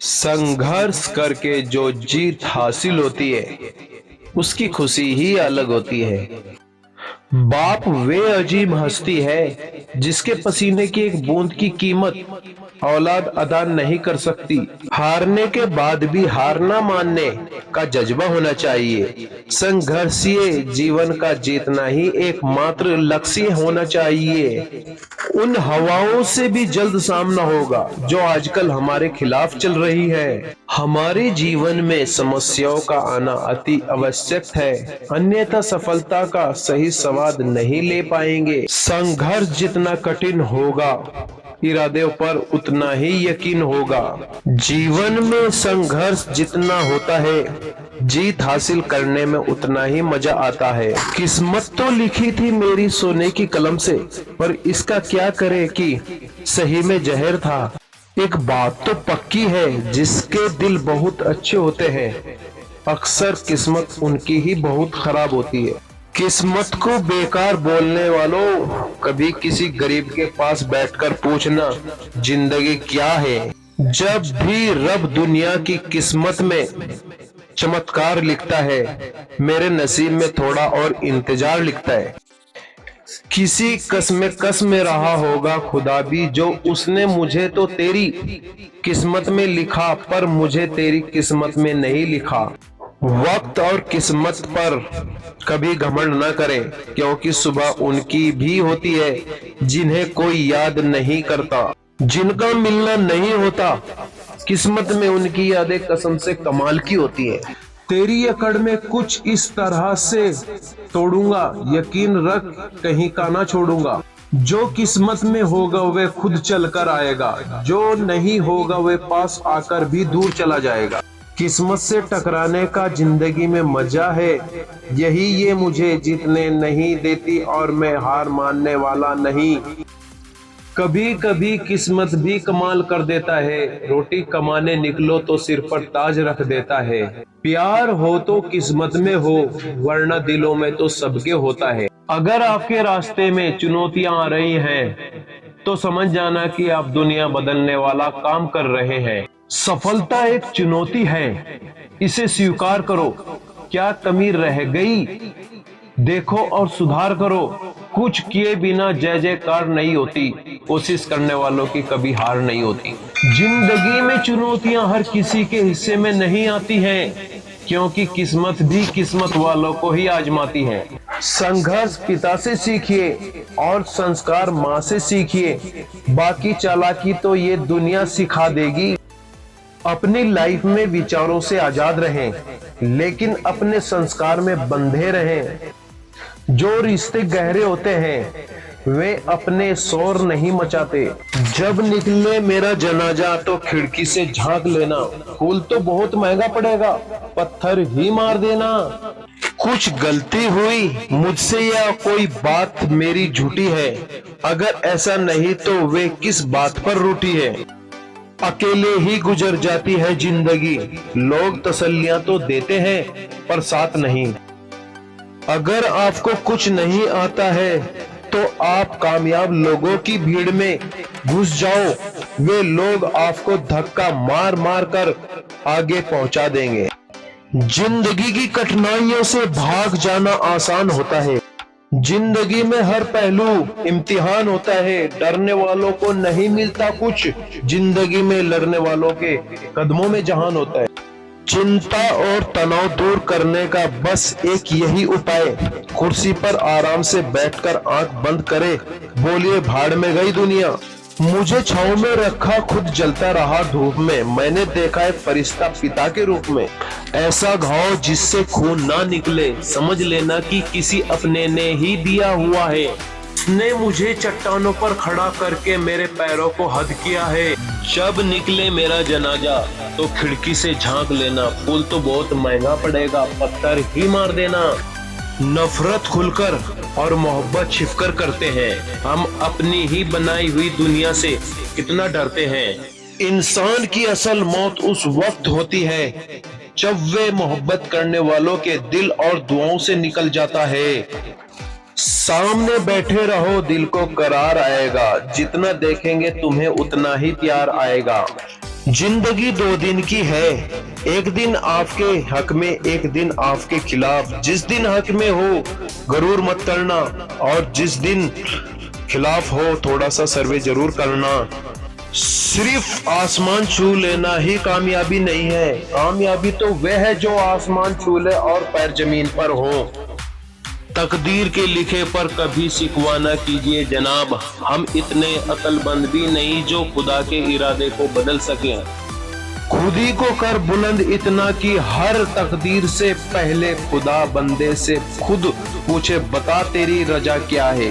संघर्ष करके जो जीत हासिल होती है उसकी खुशी ही अलग होती है। बाप वे अजीब हस्ती है जिसके पसीने की एक बूंद की कीमत औलाद अदा नहीं कर सकती। हारने के बाद भी हार ना मानने का जज्बा होना चाहिए। संघर्षीय जीवन का जीतना ही एकमात्र लक्ष्य होना चाहिए। उन हवाओं से भी जल्द सामना होगा जो आजकल हमारे खिलाफ चल रही है। हमारे जीवन में समस्याओं का आना अति आवश्यक है, अन्यथा सफलता का सही स्वाद नहीं ले पाएंगे। संघर्ष जितना कठिन होगा, इरादे पर उतना ही यकीन होगा। जीवन में संघर्ष जितना होता है, जीत हासिल करने में उतना ही मजा आता है। किस्मत तो लिखी थी मेरी सोने की कलम से, पर इसका क्या करे कि सही में जहर था। एक बात तो पक्की है, जिसके दिल बहुत अच्छे होते हैं अक्सर किस्मत उनकी ही बहुत खराब होती है। किस्मत को बेकार बोलने वालों, कभी किसी गरीब के पास बैठकर पूछना जिंदगी क्या है। जब भी रब दुनिया की किस्मत में चमत्कार लिखता है, मेरे नसीब में थोड़ा और इंतजार लिखता है। किसी कस में रहा होगा खुदा भी, जो उसने मुझे तो तेरी किस्मत में लिखा पर मुझे तेरी किस्मत में नहीं लिखा। वक्त और किस्मत पर कभी घमंड न करें, क्योंकि सुबह उनकी भी होती है जिन्हें कोई याद नहीं करता। जिनका मिलना नहीं होता, किस्मत में उनकी यादें कसम से कमाल की होती है। तेरी अकड़ में कुछ इस तरह से तोड़ूंगा, यकीन रख कहीं का ना छोड़ूंगा। जो किस्मत में होगा वे खुद चल कर आएगा, जो नहीं होगा वे पास आकर भी दूर चला जाएगा। किस्मत से टकराने का जिंदगी में मजा है, यही ये मुझे जीतने नहीं देती और मैं हार मानने वाला नहीं। कभी कभी किस्मत भी कमाल कर देता है, रोटी कमाने निकलो तो सिर पर ताज रख देता है। प्यार हो तो किस्मत में हो, वरना दिलों में तो सबके होता है। अगर आपके रास्ते में चुनौतियां आ रही हैं, तो समझ जाना कि आप दुनिया बदलने वाला काम कर रहे हैं। सफलता एक चुनौती है, इसे स्वीकार करो। क्या कमी रह गई, देखो और सुधार करो। कुछ किए बिना जय जयकार नहीं होती, कोशिश करने वालों की कभी हार नहीं होती। जिंदगी में चुनौतियां हर किसी के हिस्से में नहीं आती हैं, क्योंकि किस्मत भी किस्मत वालों को ही आजमाती है। संघर्ष पिता से सीखिए और संस्कार माँ से सीखिए, बाकी चालाकी तो ये दुनिया सिखा देगी। अपनी लाइफ में विचारों से आजाद रहें, लेकिन अपने संस्कार में बंधे रहें। जो रिश्ते गहरे होते हैं वे अपने शोर नहीं मचाते। जब निकले मेरा जनाजा तो खिड़की से झांक लेना, फूल तो बहुत महंगा पड़ेगा, पत्थर ही मार देना। कुछ गलती हुई मुझसे या कोई बात मेरी झूठी है, अगर ऐसा नहीं तो वे किस बात पर रूठी है। अकेले ही गुजर जाती है जिंदगी, लोग तसल्लियां तो देते हैं पर साथ नहीं। अगर आपको कुछ नहीं आता है तो आप कामयाब लोगों की भीड़ में घुस जाओ, वे लोग आपको धक्का मार मार कर आगे पहुंचा देंगे। जिंदगी की कठिनाइयों से भाग जाना आसान होता है, जिंदगी में हर पहलू इम्तिहान होता है। डरने वालों को नहीं मिलता कुछ, जिंदगी में लड़ने वालों के कदमों में जहान होता है। चिंता और तनाव दूर करने का बस एक यही उपाय, कुर्सी पर आराम से बैठकर आंख बंद करे, बोलिए भाड़ में गई दुनिया। मुझे छांव में रखा, खुद जलता रहा धूप में, मैंने देखा है फरिश्ता पिता के रूप में। ऐसा घाव जिससे खून ना निकले, समझ लेना कि किसी अपने ने ही दिया हुआ है। उसने मुझे चट्टानों पर खड़ा करके मेरे पैरों को हद किया है। जब निकले मेरा जनाजा तो खिड़की से झांक लेना, फूल तो बहुत महंगा पड़ेगा, पत्थर ही मार देना। नफरत खुलकर और मोहब्बत छिपकर करते हैं, हम अपनी ही बनाई हुई दुनिया से कितना डरते हैं। इंसान की असल मौत उस वक्त होती है जब वे मोहब्बत करने वालों के दिल और दुआओं से निकल जाता है। सामने बैठे रहो, दिल को करार आएगा, जितना देखेंगे तुम्हें उतना ही प्यार आएगा। जिंदगी 2 दिन की है, एक दिन आपके हक में, एक दिन आपके खिलाफ। जिस दिन हक में हो गरूर मत करना, और जिस दिन खिलाफ हो थोड़ा सा सर्वे जरूर करना। सिर्फ आसमान छू लेना ही कामयाबी नहीं है, कामयाबी तो वह है जो आसमान छू ले और पैर जमीन पर हो। तकदीर के लिखे पर कभी शिकवा न कीजिए जनाब, हम इतने अक्लमंद भी नहीं जो खुदा के इरादे को बदल सके। खुद ही को कर बुलंद इतना कि हर तकदीर से पहले खुदा बंदे से खुद पूछे, बता तेरी रजा क्या है।